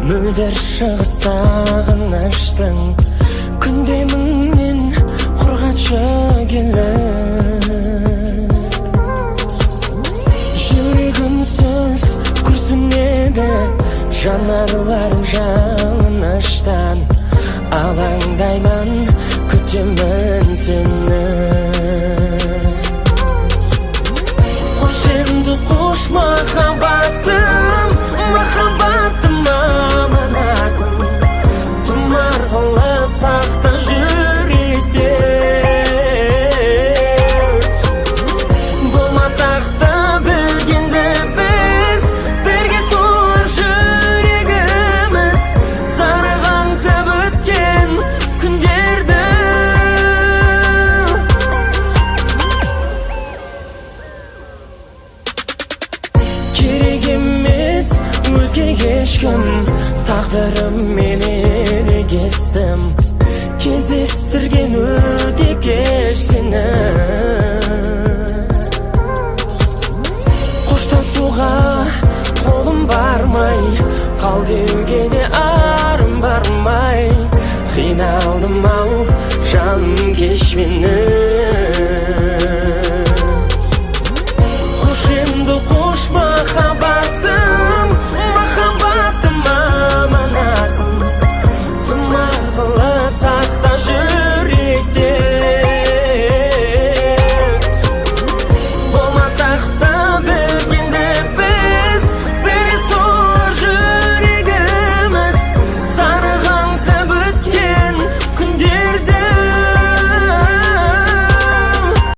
мөлдір шығыс сағыныштың күндеміңнен құрғатшы келіп, жүрегімсіз күрсінеді жанарларым жалыныштан. Алаңдаймын, күтемін сені. Қош енді қош махаббатым, махаббатым аманатым, тұмар қылып сақта жүректе. Болмасақ та білгенді біз, бірге солар жүрегіміз, зарығансып өткен күндерді. Керек емес өзге ешкім, тағдырым мен ерегестім, кездестірген өте кеш сені. Қоштасуға қолым бармай, қал деуге де арым бармай, қиналдым ау жаным кеш мені.